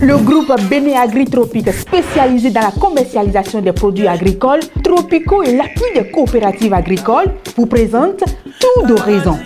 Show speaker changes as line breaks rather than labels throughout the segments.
Le groupe Béné Agri Tropique, spécialisé dans la commercialisation des produits agricoles, tropicaux et l'appui des coopératives agricoles, vous présente Tout d'Horizon.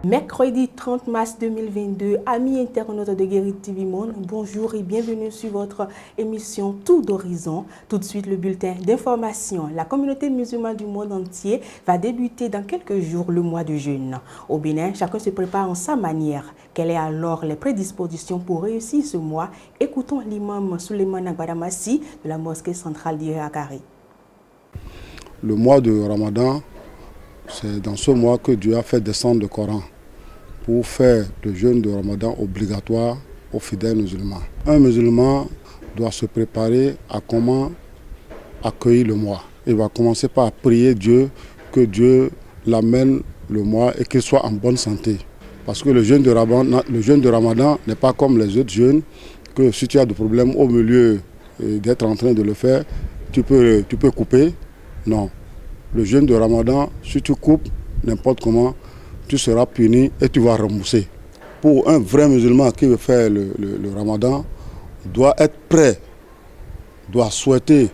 Mercredi 30 mars 2022, amis internautes de Guérite TV Monde, bonjour et bienvenue sur votre émission Tout d'Horizon. Tout de suite, le bulletin d'information. La communauté musulmane du monde entier va débuter dans quelques jours le mois de jeûne. Au Bénin, chacun se prépare en sa manière. Quelles sont alors les prédispositions pour réussir ce mois? Écoutons l'imam Souleymane Gbadamassi de la mosquée centrale d'Irakari.
Le mois de Ramadan, c'est dans ce mois que Dieu a fait descendre le Coran pour faire le jeûne de Ramadan obligatoire aux fidèles musulmans. Un musulman doit se préparer à comment accueillir le mois. Il va commencer par prier Dieu, que Dieu l'amène le mois et qu'il soit en bonne santé. Parce que le jeûne de Ramadan n'est pas comme les autres jeûnes, que si tu as des problèmes au milieu d'être en train de le faire, tu peux couper. Non. Le jeûne de Ramadan, si tu coupes n'importe comment, tu seras puni et tu vas rembourser. Pour un vrai musulman qui veut faire le Ramadan, doit être prêt, doit souhaiter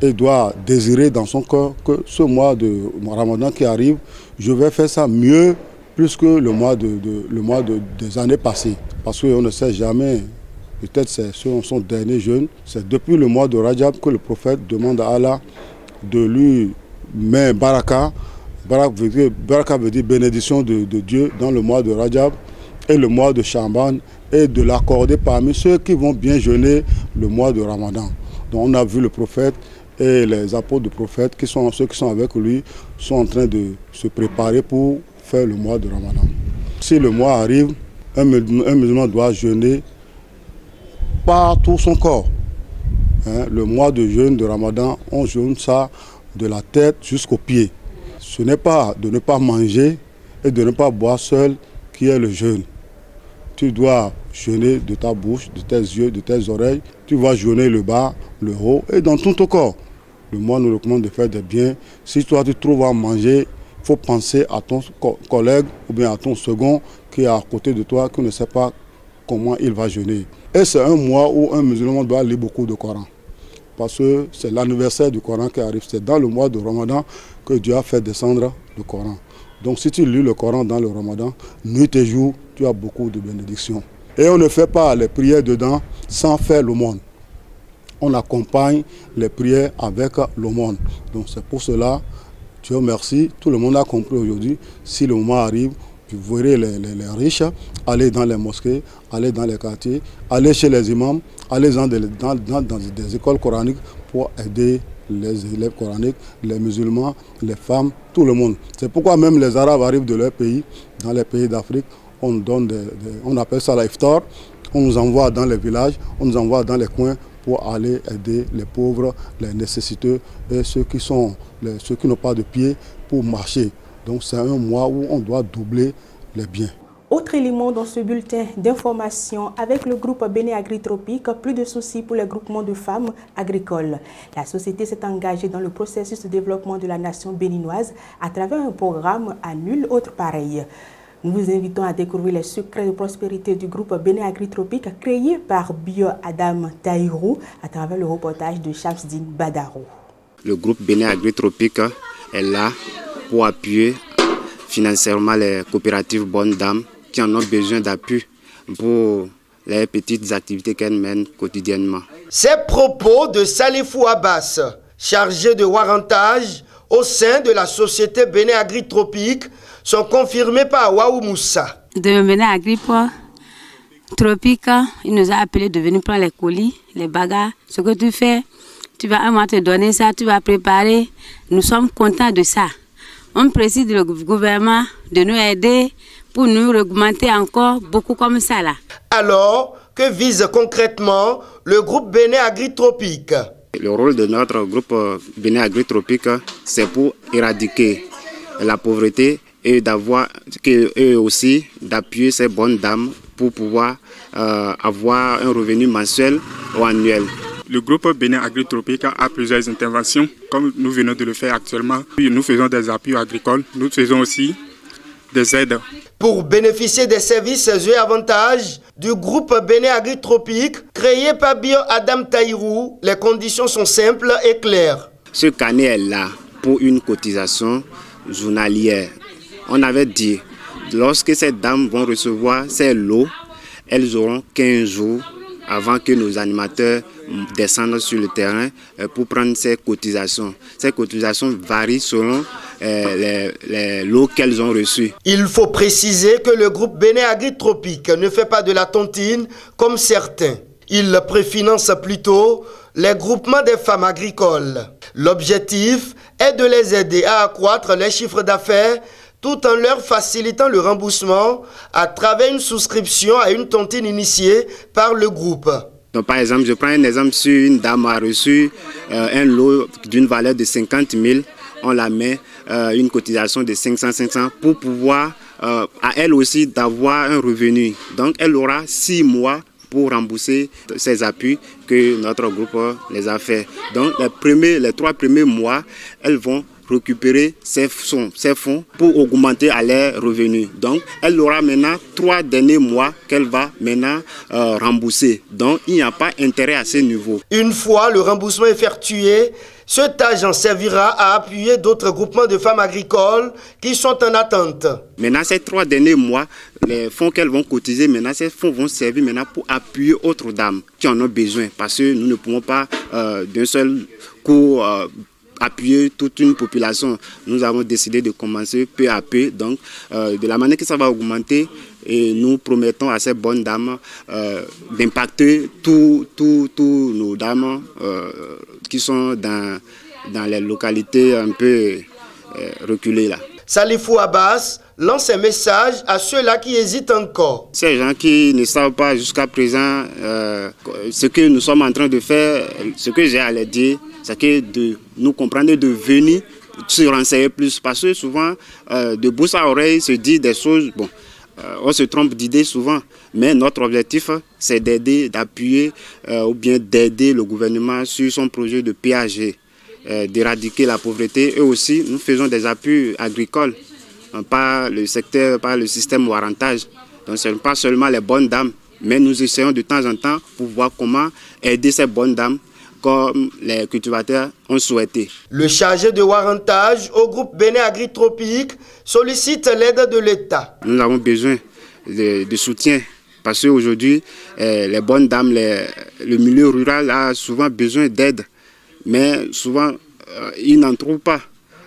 et doit désirer dans son cœur que ce mois de Ramadan qui arrive, je vais faire ça mieux plus que le mois des années passées. Parce qu'on ne sait jamais, peut-être c'est son dernier jeûne. C'est depuis le mois de Rajab que le prophète demande à Allah de lui mais baraka veut dire bénédiction de Dieu dans le mois de Rajab et le mois de Shaban et de l'accorder parmi ceux qui vont bien jeûner le mois de Ramadan. Donc on a vu le prophète et les apôtres du prophète, ceux qui sont avec lui, sont en train de se préparer pour faire le mois de Ramadan. Si le mois arrive, un musulman doit jeûner par tout son corps. Le mois de jeûne de Ramadan, on jeûne ça de la tête jusqu'aux pieds. Ce n'est pas de ne pas manger et de ne pas boire seul qui est le jeûne. Tu dois jeûner de ta bouche, de tes yeux, de tes oreilles. Tu vas jeûner le bas, le haut et dans tout ton corps. Le mois nous recommande de faire des biens. Si toi tu trouves à manger, il faut penser à ton collègue ou bien à ton second qui est à côté de toi, qui ne sait pas comment il va jeûner. Et c'est un mois où un musulman doit lire beaucoup de Coran. Parce que c'est l'anniversaire du Coran qui arrive. C'est dans le mois de Ramadan que Dieu a fait descendre le Coran. Donc si tu lis le Coran dans le Ramadan, nuit et jour, tu as beaucoup de bénédictions. Et on ne fait pas les prières dedans sans faire l'aumône. On accompagne les prières avec l'aumône. Donc c'est pour cela, Dieu merci, tout le monde a compris aujourd'hui, si le moment arrive, vous verrez les riches aller dans les mosquées, aller dans les quartiers, aller chez les imams, aller dans des écoles coraniques pour aider les élèves coraniques, les musulmans, les femmes, tout le monde. C'est pourquoi même les Arabes arrivent de leur pays, dans les pays d'Afrique, on appelle ça l'iftar, on nous envoie dans les villages, on nous envoie dans les coins pour aller aider les pauvres, les nécessiteux et ceux qui n'ont pas de pied pour marcher. Donc c'est un mois où on doit doubler les biens.
Autre élément dans ce bulletin d'information, avec le groupe Béné Agri Tropique, plus de soucis pour les groupements de femmes agricoles. La société s'est engagée dans le processus de développement de la nation béninoise à travers un programme à nul autre pareil. Nous vous invitons à découvrir les secrets de prospérité du groupe Béné Agri Tropique créé par Bio Adam Taïrou à travers le reportage de Shamsdine Badaro.
Le groupe Béné Agri Tropique est là pour appuyer financièrement les coopératives Bonnes Dames qui en ont besoin d'appui pour les petites activités qu'elles mènent quotidiennement.
Ces propos de Salifou Abbas, chargé de warrantage au sein de la société Béné Agri Tropique, sont confirmés par Waou Moussa.
De Béné Agri Tropique, il nous a appelé de venir prendre les colis, les bagages. Ce que tu fais, tu vas un mois te donner ça, tu vas préparer. Nous sommes contents de ça. On précise le gouvernement de nous aider pour nous augmenter encore beaucoup comme ça là.
Alors, que vise concrètement le groupe Béné Agri Tropique?
Le rôle de notre groupe Béné Agri Tropique, c'est pour éradiquer la pauvreté et d'avoir eux aussi d'appuyer ces bonnes dames pour pouvoir avoir un revenu mensuel ou annuel.
Le groupe Bénin Agri-Tropique a plusieurs interventions, comme nous venons de le faire actuellement. Nous faisons des appuis agricoles, nous faisons aussi des aides.
Pour bénéficier des services et avantages du groupe Bénin Agri-Tropique, créé par Bio Adam Taïrou, les conditions sont simples et claires.
Ce carnet est là pour une cotisation journalière. On avait dit, lorsque ces dames vont recevoir ces lots, elles auront 15 jours avant que nos animateurs descendent sur le terrain pour prendre ces cotisations. Ces cotisations varient selon les lots qu'elles ont reçus.
Il faut préciser que le groupe Bénin Agri-Tropique ne fait pas de la tontine comme certains. Il préfinance plutôt les groupements des femmes agricoles. L'objectif est de les aider à accroître les chiffres d'affaires tout en leur facilitant le remboursement à travers une souscription à une tontine initiée par le groupe.
Donc, par exemple, je prends un exemple sur une dame a reçu un lot d'une valeur de 50 000. On la met une cotisation de 500 pour pouvoir à elle aussi d'avoir un revenu. Donc, elle aura 6 mois pour rembourser ces appuis que notre groupe les a fait. Donc, les 3 premiers mois, elles vont récupérer ces fonds pour augmenter à leurs revenus. Donc, elle aura maintenant 3 derniers mois qu'elle va maintenant rembourser. Donc, il n'y a pas intérêt à ce niveau.
Une fois le remboursement effectué, cet argent servira à appuyer d'autres groupements de femmes agricoles qui sont en attente.
Maintenant, ces 3 derniers mois, les fonds qu'elles vont cotiser, maintenant, ces fonds vont servir maintenant pour appuyer autres dames qui en ont besoin. Parce que nous ne pouvons pas d'un seul coup appuyer toute une population. Nous avons décidé de commencer peu à peu. Donc, de la manière que ça va augmenter, et nous promettons à ces bonnes dames d'impacter tous nos dames qui sont dans les localités un peu reculées là.
Salifou Abbas lance un message à ceux-là qui hésitent encore.
Ces gens qui ne savent pas jusqu'à présent ce que nous sommes en train de faire, ce que j'ai à leur dire, c'est que de nous comprendre, de venir se renseigner plus. Parce que souvent, de bouche à oreille, se dit des choses, bon, on se trompe d'idées souvent. Mais notre objectif, c'est d'aider, d'appuyer ou bien d'aider le gouvernement sur son projet de PAG, d'éradiquer la pauvreté. Et aussi, nous faisons des appuis agricoles par le secteur, par le système Warantage. Donc, ce n'est pas seulement les bonnes dames, mais nous essayons de temps en temps pour voir comment aider ces bonnes dames comme les cultivateurs ont souhaité.
Le chargé de Warantage au groupe Bénin Agri-Tropique sollicite l'aide de l'État.
Nous avons besoin de soutien parce qu'aujourd'hui, les bonnes dames, le milieu rural a souvent besoin d'aide, mais souvent, ils n'en trouvent pas.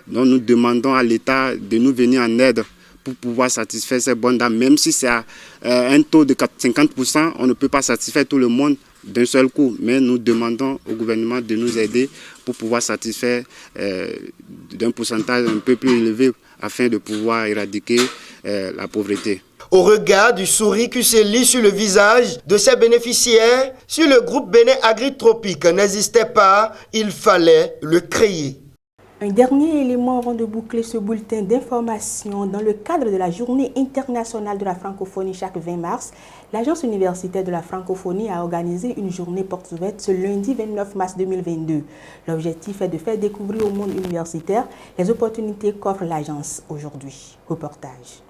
Donc nous demandons à l'État de nous venir en aide pour pouvoir satisfaire ces bonnes dames. Même si c'est à un taux de 50%, on ne peut pas satisfaire tout le monde d'un seul coup. Mais nous demandons au gouvernement de nous aider pour pouvoir satisfaire d'un pourcentage un peu plus élevé afin de pouvoir éradiquer la pauvreté.
Au regard du sourire qui se lit sur le visage de ces bénéficiaires, si le groupe Bénin Agri-Tropique n'existait pas, il fallait le créer.
Un dernier élément avant de boucler ce bulletin d'information. Dans le cadre de la Journée internationale de la francophonie chaque 20 mars, l'Agence universitaire de la francophonie a organisé une journée portes ouvertes ce lundi 29 mars 2022. L'objectif est de faire découvrir au monde universitaire les opportunités qu'offre l'agence aujourd'hui. Reportage.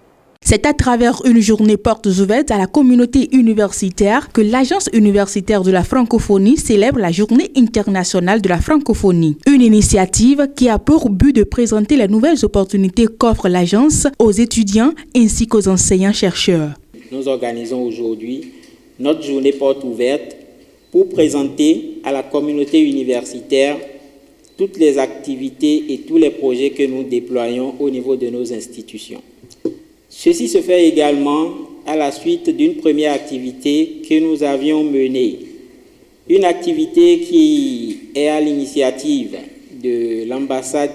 C'est à travers une journée portes ouvertes à la communauté universitaire que l'Agence universitaire de la francophonie célèbre la Journée internationale de la francophonie. Une initiative qui a pour but de présenter les nouvelles opportunités qu'offre l'agence aux étudiants ainsi qu'aux enseignants-chercheurs.
Nous organisons aujourd'hui notre journée portes ouvertes pour présenter à la communauté universitaire toutes les activités et tous les projets que nous déployons au niveau de nos institutions. Ceci se fait également à la suite d'une première activité que nous avions menée. Une activité qui est à l'initiative de l'ambassade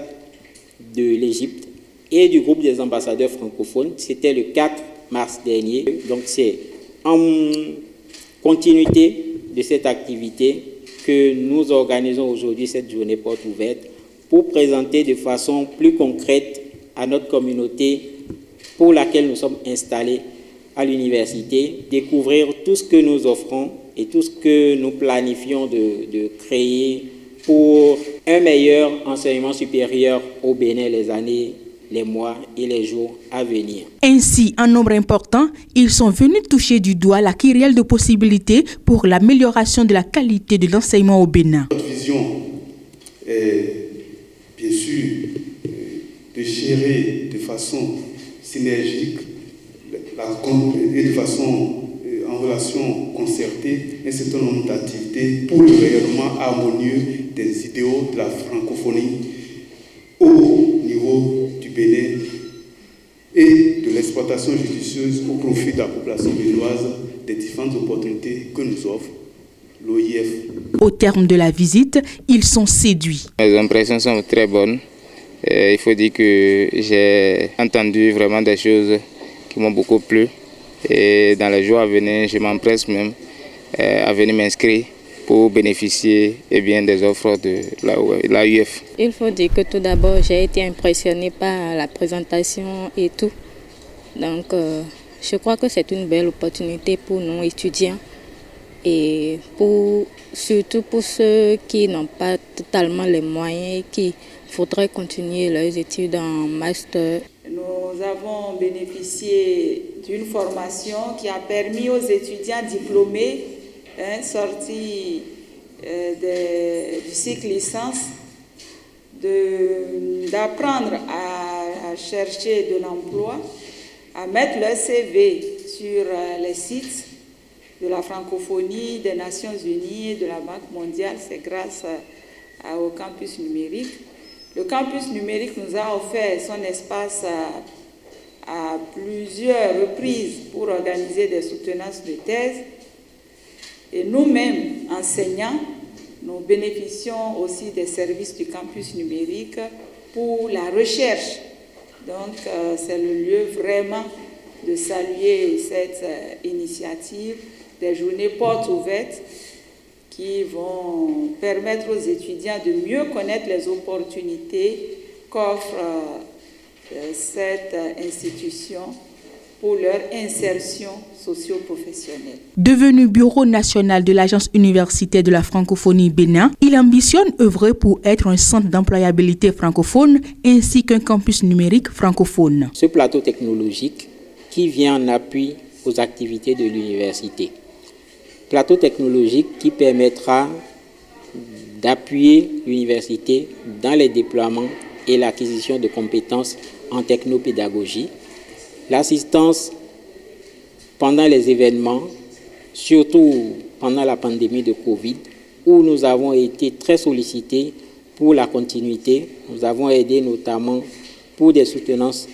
de l'Égypte et du groupe des ambassadeurs francophones. C'était le 4 mars dernier. Donc c'est en continuité de cette activité que nous organisons aujourd'hui cette journée porte ouverte pour présenter de façon plus concrète à notre communauté pour laquelle nous sommes installés à l'université, découvrir tout ce que nous offrons et tout ce que nous planifions de créer pour un meilleur enseignement supérieur au Bénin les années, les mois et les jours à venir.
Ainsi, en nombre important, ils sont venus toucher du doigt la kyrielle de possibilités pour l'amélioration de la qualité de l'enseignement au Bénin.
Notre vision est bien sûr de gérer de façon synergique et de façon en relation concertée un certain nombre d'activités pour le rayonnement harmonieux des idéaux de la francophonie au niveau du Bénin et de l'exploitation judicieuse au profit de la population béninoise des différentes opportunités que nous offre l'OIF.
Au terme de la visite, ils sont séduits.
Mes impressions sont très bonnes. Il faut dire que j'ai entendu vraiment des choses qui m'ont beaucoup plu. Et dans les jours à venir, je m'empresse même à venir m'inscrire pour bénéficier des offres de l'AUF.
Il faut dire que tout d'abord, j'ai été impressionnée par la présentation et tout. Donc, je crois que c'est une belle opportunité pour nous étudiants et surtout pour ceux qui n'ont pas totalement les moyens et qui voudraient continuer leurs études en master.
Nous avons bénéficié d'une formation qui a permis aux étudiants diplômés sortis du cycle licence d'apprendre à chercher de l'emploi, à mettre leur CV sur les sites de la francophonie, des Nations Unies et de la Banque mondiale. C'est grâce au campus numérique. Le campus numérique nous a offert son espace à plusieurs reprises pour organiser des soutenances de thèse. Et nous-mêmes, enseignants, nous bénéficions aussi des services du campus numérique pour la recherche. Donc, c'est le lieu vraiment de saluer cette initiative des journées portes ouvertes qui vont permettre aux étudiants de mieux connaître les opportunités qu'offre cette institution pour leur insertion socio-professionnelle.
Devenu bureau national de l'Agence universitaire de la francophonie Bénin, il ambitionne œuvrer pour être un centre d'employabilité francophone ainsi qu'un campus numérique francophone.
Ce plateau technologique qui vient en appui aux activités de l'université. Plateau technologique qui permettra d'appuyer l'université dans les déploiements et l'acquisition de compétences en technopédagogie, l'assistance pendant les événements, surtout pendant la pandémie de Covid, où nous avons été très sollicités pour la continuité. Nous avons aidé notamment pour des soutenances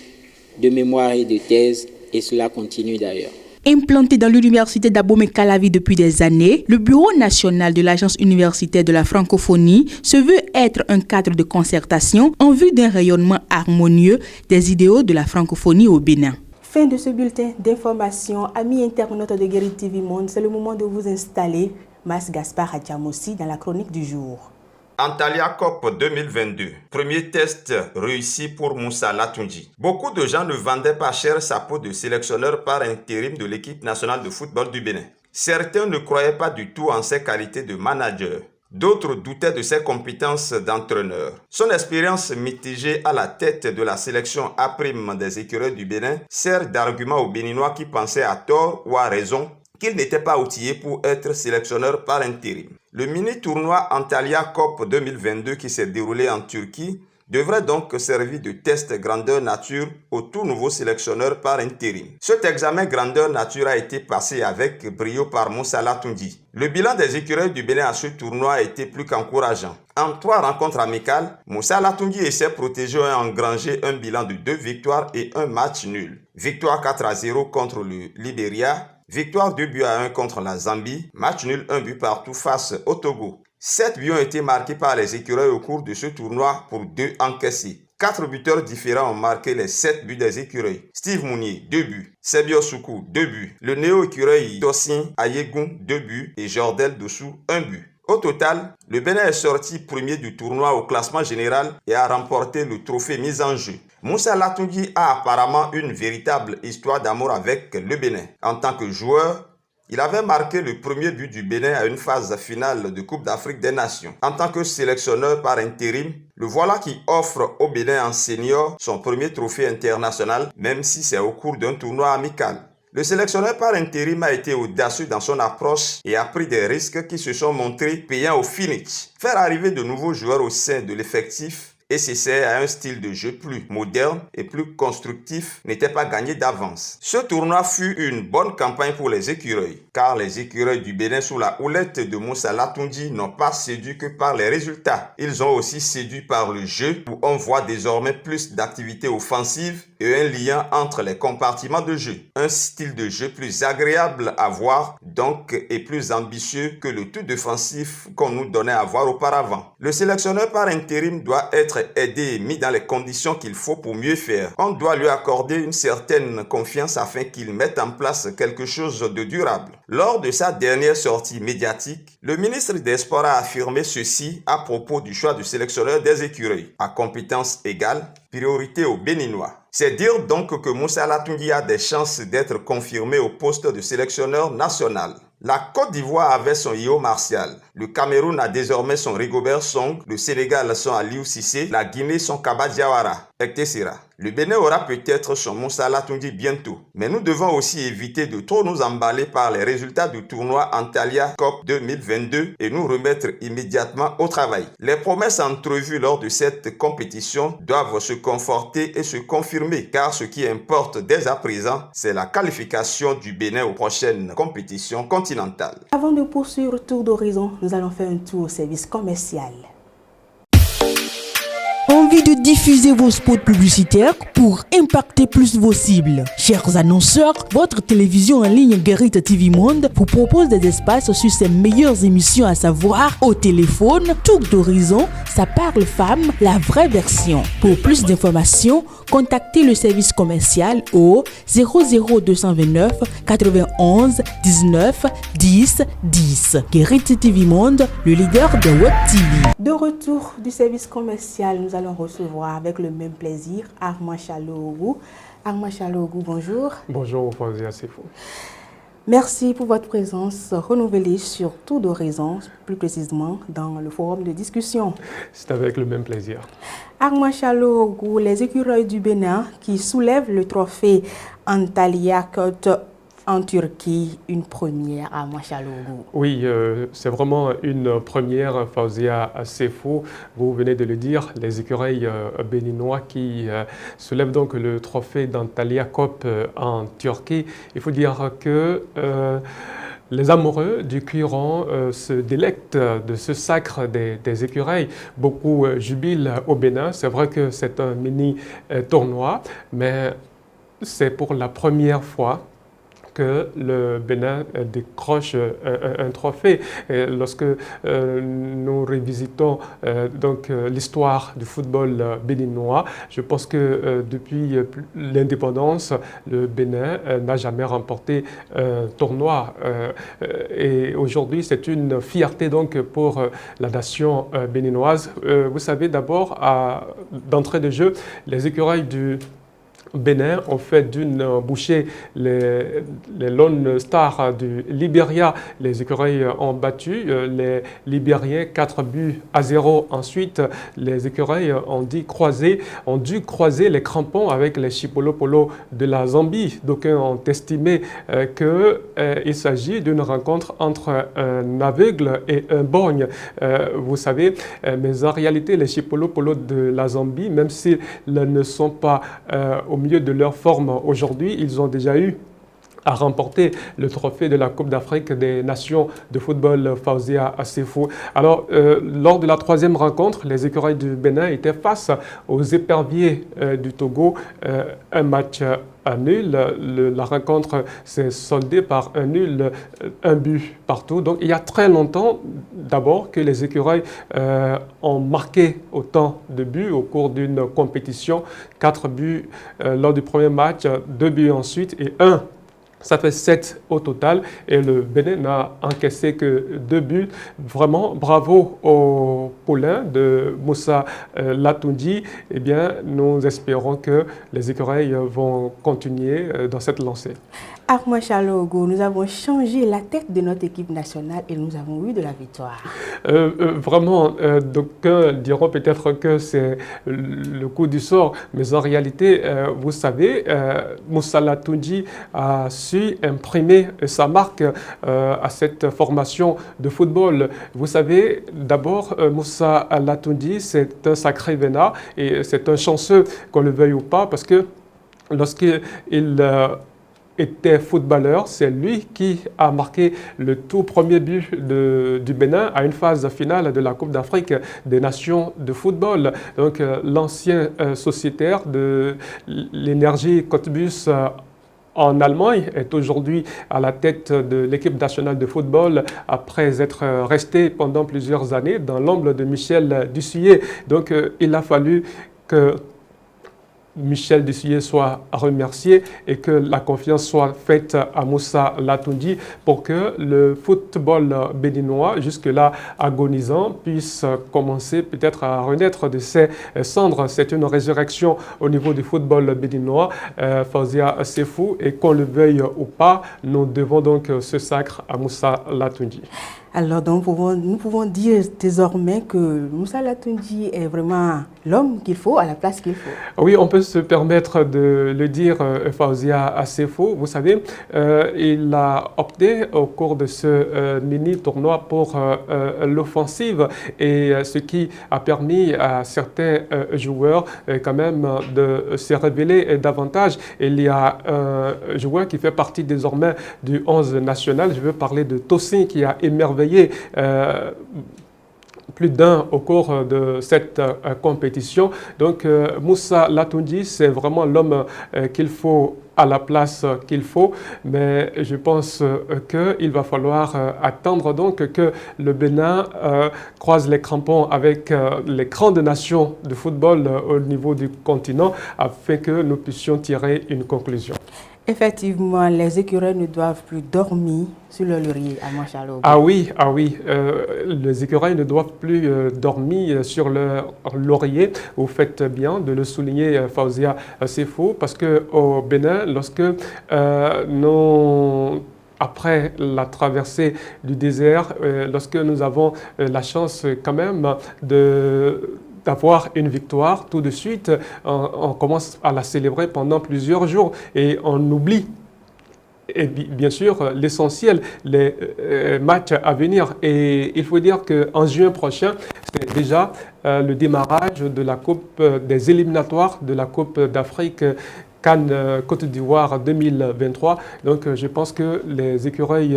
de mémoire et de thèse, et cela continue d'ailleurs.
Implanté dans l'université d'Abomey-Calavi depuis des années, le bureau national de l'Agence universitaire de la francophonie se veut être un cadre de concertation en vue d'un rayonnement harmonieux des idéaux de la francophonie au Bénin. Fin de ce bulletin d'information. Amis internautes de Guérite TV Monde, c'est le moment de vous installer. Mas Gaspard Adjamossi dans la chronique du jour.
Antalya Cup 2022, premier test réussi pour Moussa Latoundji. Beaucoup de gens ne vendaient pas cher sa peau de sélectionneur par intérim de l'équipe nationale de football du Bénin. Certains ne croyaient pas du tout en ses qualités de manager. D'autres doutaient de ses compétences d'entraîneur. Son expérience mitigée à la tête de la sélection A' des écureuils du Bénin sert d'argument aux Béninois qui pensaient à tort ou à raison qu'il n'était pas outillé pour être sélectionneur par intérim. Le mini-tournoi Antalya Cup 2022 qui s'est déroulé en Turquie devrait donc servir de test grandeur nature au tout nouveau sélectionneur par intérim. Cet examen grandeur nature a été passé avec brio par Moussa Latoundji. Le bilan des écureuils du Bénin à ce tournoi a été plus qu'encourageant. En 3 rencontres amicales, Moussa Latoundji et ses protégés ont engrangé un bilan de 2 victoires et 1 match nul. Victoire 4-0 contre le Libéria. Victoire 2-1 contre la Zambie, match nul 1 but partout face au Togo. 7 buts ont été marqués par les écureuils au cours de ce tournoi pour 2 encaissés. 4 buteurs différents ont marqué les 7 buts des écureuils. Steve Mounier, 2 buts. Sebio Soukou, 2 buts. Le néo-écureuil Dossin Ayegun, 2 buts. Et Jordel Dossou, 1 but. Au total, le Bénin est sorti premier du tournoi au classement général et a remporté le trophée mis en jeu. Moussa Latungui a apparemment une véritable histoire d'amour avec le Bénin. En tant que joueur, il avait marqué le premier but du Bénin à une phase finale de Coupe d'Afrique des Nations. En tant que sélectionneur par intérim, le voilà qui offre au Bénin en senior son premier trophée international, même si c'est au cours d'un tournoi amical. Le sélectionneur par intérim a été audacieux dans son approche et a pris des risques qui se sont montrés payants au finish. Faire arriver de nouveaux joueurs au sein de l'effectif et s'essayer à un style de jeu plus moderne et plus constructif n'était pas gagné d'avance. Ce tournoi fut une bonne campagne pour les écureuils, car les écureuils du Bénin sous la houlette de Moussa Latungui n'ont pas séduit que par les résultats. Ils ont aussi séduit par le jeu, où on voit désormais plus d'activités offensives et un lien entre les compartiments de jeu. Un style de jeu plus agréable à voir, donc, et plus ambitieux que le tout défensif qu'on nous donnait à voir auparavant. Le sélectionneur par intérim doit être aidé et mis dans les conditions qu'il faut pour mieux faire. On doit lui accorder une certaine confiance afin qu'il mette en place quelque chose de durable. Lors de sa dernière sortie médiatique, le ministre des Sports a affirmé ceci à propos du choix du sélectionneur des écureuils. À compétence égale, priorité aux Béninois. C'est dire donc que Moussa Latungui a des chances d'être confirmé au poste de sélectionneur national. La Côte d'Ivoire avait son Yeo Martial, le Cameroun a désormais son Rigobert Song, le Sénégal son Aliou Cissé, la Guinée son Kaba Diawara, etc. Le Bénin aura peut-être son Moussa Latungui bientôt, mais nous devons aussi éviter de trop nous emballer par les résultats du tournoi Antalya Cup 2022 et nous remettre immédiatement au travail. Les promesses entrevues lors de cette compétition doivent se conforter et se confirmer, car ce qui importe dès à présent, c'est la qualification du Bénin aux prochaines compétitions continentales.
Avant de poursuivre Tour d'horizon, nous allons faire un tour au service commercial.
Envie de diffuser vos spots publicitaires pour impacter plus vos cibles? Chers annonceurs, votre télévision en ligne Guérit TV Monde vous propose des espaces sur ses meilleures émissions, à savoir au téléphone, Tour d'horizon, Ça parle femme, la vraie version. Pour plus d'informations, contactez le service commercial au 00229 91 19 10 10. Guérit TV Monde, le leader de Web TV.
De retour du service commercial, nous allons recevoir avec le même plaisir Armand Chaloogou. Armand Chaloogou, bonjour.
Bonjour, Fawzia Sefo.
Merci pour votre présence renouvelée sur Tour d'horizon, plus précisément dans le forum de discussion.
C'est avec le même plaisir.
Armand Chaloogou, les écureuils du Bénin qui soulèvent le trophée Antalya Cup en Turquie, une première à Chaloogou.
Oui, c'est vraiment une première, Fawzia Sefo. Vous venez de le dire, les écureuils béninois qui soulèvent donc le trophée d'Antalya Cup en Turquie. Il faut dire que les amoureux du cuiron se délectent de ce sacre des écureuils. Beaucoup jubilent au Bénin. C'est vrai que c'est un mini tournoi, mais c'est pour la première fois que le Bénin décroche un trophée. Et lorsque nous revisitons donc l'histoire du football béninois, je pense que depuis l'indépendance, le Bénin n'a jamais remporté un tournoi. Et aujourd'hui, c'est une fierté donc pour la nation béninoise. Vous savez, d'abord, d'entrée de jeu, les écureuils du Bénin ont fait d'une bouchée les Lone Stars du Libéria. Les écureuils ont battu les Libériens 4-0. Ensuite, les écureuils ont dû croiser les crampons avec les Chipolopolo de la Zambie. D'aucuns ont estimé qu'il s'agit d'une rencontre entre un aveugle et un borgne. Vous savez, mais en réalité, les Chipolopolo de la Zambie, même s'ils ne sont pas au milieu de leur forme aujourd'hui, ils ont déjà eu à remporter le trophée de la Coupe d'Afrique des Nations de football, Fawzia Sefo. Alors, lors de la troisième rencontre, les écureuils du Bénin étaient face aux éperviers du Togo. Un match à nul. La rencontre s'est soldée par un nul, un but partout. Donc, il y a très longtemps, d'abord, que les écureuils ont marqué autant de buts au cours d'une compétition. 4 buts lors du premier match, 2 buts ensuite et 1 Ça fait 7 au total et le Bénin n'a encaissé que 2 buts. Vraiment, bravo au poulain de Moussa Latoundji. Eh bien, nous espérons que les écureuils vont continuer dans cette lancée.
Armand Chalogo, nous avons changé la tête de notre équipe nationale et nous avons eu de la victoire.
Vraiment, d'aucuns diront peut-être que c'est le coup du sort, mais en réalité, vous savez, Moussa Latoundji a su imprimer sa marque à cette formation de football. Vous savez, d'abord, Moussa Latoundji, c'est un sacré vénard et c'est un chanceux, qu'on le veuille ou pas, parce que lorsqu'il était footballeur, c'est lui qui a marqué le tout premier but du Bénin à une phase finale de la Coupe d'Afrique des Nations de football. Donc l'ancien sociétaire de l'énergie Cottbus en Allemagne est aujourd'hui à la tête de l'équipe nationale de football après être resté pendant plusieurs années dans l'ombre de Michel Dussuyer. Donc il a fallu que Michel Dussuyer soit remercié et que la confiance soit faite à Moussa Latoundji pour que le football béninois, jusque-là agonisant, puisse commencer peut-être à renaître de ses cendres. C'est une résurrection au niveau du football béninois, Fauzia Sefou, et qu'on le veuille ou pas, nous devons donc ce sacre à Moussa Latoundji.
Alors, donc, nous pouvons dire désormais que Moussa Latoundji est vraiment l'homme qu'il faut, à la place qu'il faut.
Oui, on peut se permettre de le dire, Fauzia Sefou. Vous savez, il a opté au cours de ce mini-tournoi pour l'offensive, et ce qui a permis à certains joueurs quand même de se révéler davantage. Il y a un joueur qui fait partie désormais du 11 national. Je veux parler de Tossin, qui a émerveillé plus d'un au cours de cette compétition. Donc Moussa Latoundji, c'est vraiment l'homme qu'il faut à la place qu'il faut, mais je pense qu'il va falloir attendre donc que le Bénin croise les crampons avec les grandes nations de football au niveau du continent afin que nous puissions tirer une conclusion.
Effectivement, les écureuils ne doivent plus dormir sur le laurier à Manchalogo.
Ah oui, les écureuils ne doivent plus dormir sur leur laurier. Vous faites bien de le souligner, Fauzia Sefou, parce qu'au Bénin, lorsque après la traversée du désert, lorsque nous avons la chance quand même d'avoir une victoire, tout de suite, on commence à la célébrer pendant plusieurs jours et on oublie, et bien sûr, l'essentiel, les matchs à venir. Et il faut dire qu'en juin prochain, c'est déjà le démarrage de la Coupe des éliminatoires de la Coupe d'Afrique Cannes Côte d'Ivoire 2023. Donc je pense que les écureuils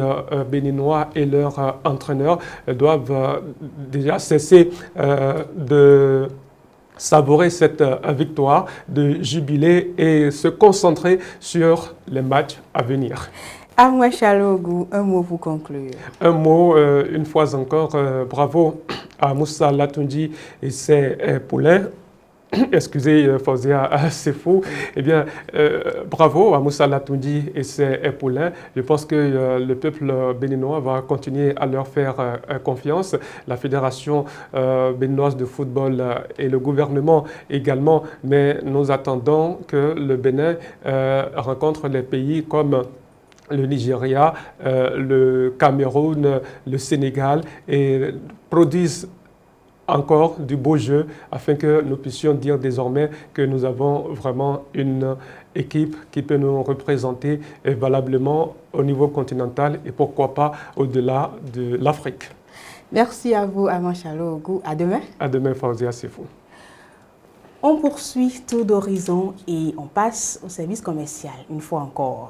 béninois et leurs entraîneurs doivent déjà cesser de savourer cette victoire, de jubiler et se concentrer sur les matchs à venir.
Armand Chalogo, un mot pour conclure.
Un mot, une fois encore, bravo à Moussa Latoundji et ses poulains. Excusez, Fauzia Sefou. Eh bien, bravo à Moussa Latoundji et ses poulains. Je pense que le peuple béninois va continuer à leur faire confiance. La Fédération béninoise de football et le gouvernement également. Mais nous attendons que le Bénin rencontre les pays comme le Nigeria, le Cameroun, le Sénégal et produisent encore du beau jeu afin que nous puissions dire désormais que nous avons vraiment une équipe qui peut nous représenter valablement au niveau continental et pourquoi pas au-delà de l'Afrique.
Merci à vous, Armand Chalogo. À demain.
À demain, Fauzia Sefou.
On poursuit Tour d'horizon et on passe au service commercial une fois encore.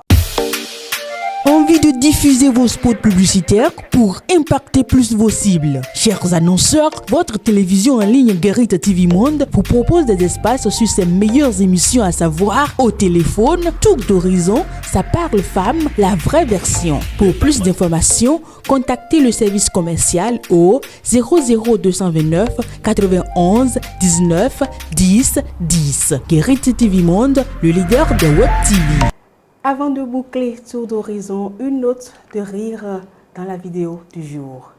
Envie de diffuser vos spots publicitaires pour impacter plus vos cibles? Chers annonceurs, votre télévision en ligne Guérit TV Monde vous propose des espaces sur ses meilleures émissions, à savoir Au téléphone, Tour d'horizon, Ça parle femme, la vraie version. Pour plus d'informations, contactez le service commercial au 00229 91 19 10 10. Guérit TV Monde, le leader de Web TV.
Avant de boucler Tour d'horizon, une note de rire dans la vidéo du jour.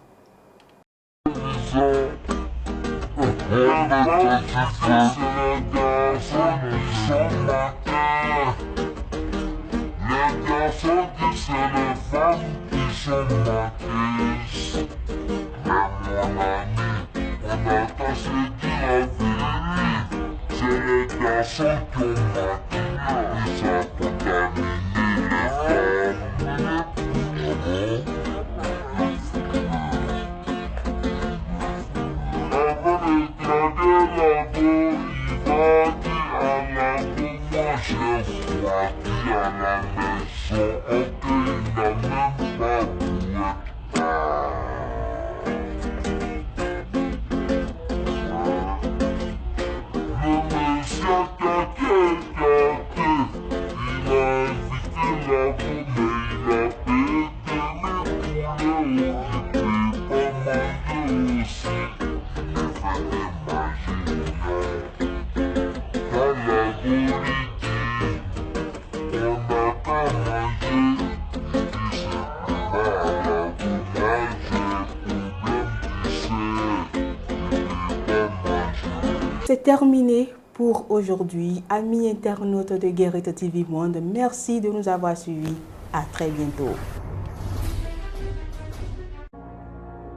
C'est terminé pour aujourd'hui. Amis internautes de Guérite TV Monde, merci de nous avoir suivis. À très bientôt.